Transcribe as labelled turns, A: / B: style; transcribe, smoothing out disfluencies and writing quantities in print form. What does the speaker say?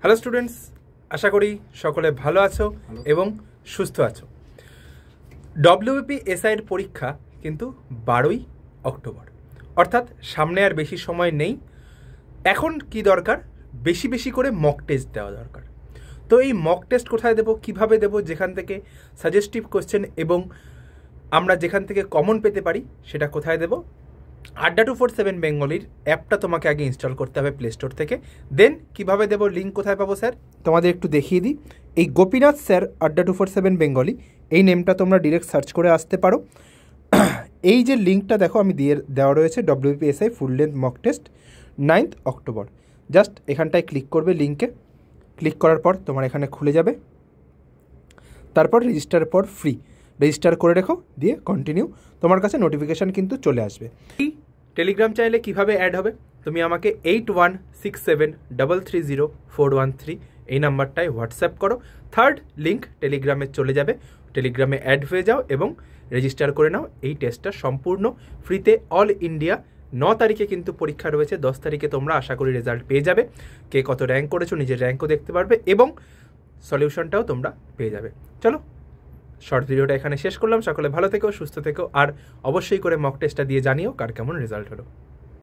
A: Hello students, আশা করি সকলে ভালো আছো এবং সুস্থ আছো। ডব্লিউবিপি এসআইয়ের পরীক্ষা কিন্তু 12ই অক্টোবর, অর্থাৎ সামনে আর বেশি সময় নেই। এখন কি দরকার? বেশি বেশি করে মক টেস্ট দেওয়া দরকার। তো এই মক টেস্ট কোথায় দেবো, কিভাবে দেবো, যেখান থেকে সাজেস্টিভ কোশ্চেন এবং আমরা যেখান থেকে কমন পেতে পারি সেটা কোথায় দেবো? আড্ডা 247 বেঙ্গলির অ্যাপটা তোমাকে আগে ইনস্টল করতে হবে প্লে স্টোর থেকে। দেন কিভাবে দেবো, লিঙ্ক কোথায় পাবো স্যার তোমাদের একটু দেখিয়ে দিই। এই গোপীনাথ স্যার আড্ডা 247 বেঙ্গলি, এই নেমটা তোমরা ডিরেক্ট সার্চ করে আসতে পারো। এই যে লিঙ্কটা দেখো আমি দেওয়া রয়েছে, WPSI full length mock test 9th October. Just এখানটায় ক্লিক করবে, লিঙ্কে ক্লিক করার পর তোমার এখানে খুলে যাবে। তারপর রেজিস্টার পর ফ্রি, রেজিস্টার করে রেখো, দিয়ে কন্টিনিউ। তোমার কাছে নোটিফিকেশান কিন্তু চলে আসবে। এই টেলিগ্রাম চাইলে কিভাবে অ্যাড হবে? তুমি আমাকে 8167330413 এই নাম্বারটায় হোয়াটসঅ্যাপ করো। থার্ড লিঙ্ক টেলিগ্রামে চলে যাবে, টেলিগ্রামে অ্যাড হয়ে যাও এবং রেজিস্টার করে নাও। এই টেস্টটা সম্পূর্ণ ফ্রিতে, অল ইন্ডিয়া। 9 তারিখে কিন্তু পরীক্ষা রয়েছে, 10 তারিখে তোমরা আশা করি রেজাল্ট পেয়ে যাবে। কে কত র্যাঙ্ক করেছো নিজের র্যাঙ্কও দেখতে পারবে এবং সলিউশনটাও তোমরা পেয়ে যাবে। চলো, শর্ট ভিডিওটা এখানে শেষ করলাম। সকলে ভালো থেকো, সুস্থ থেকো, আর অবশ্যই করে মক টেস্টটা দিয়ে জানিও কার কেমন রেজাল্ট হলো।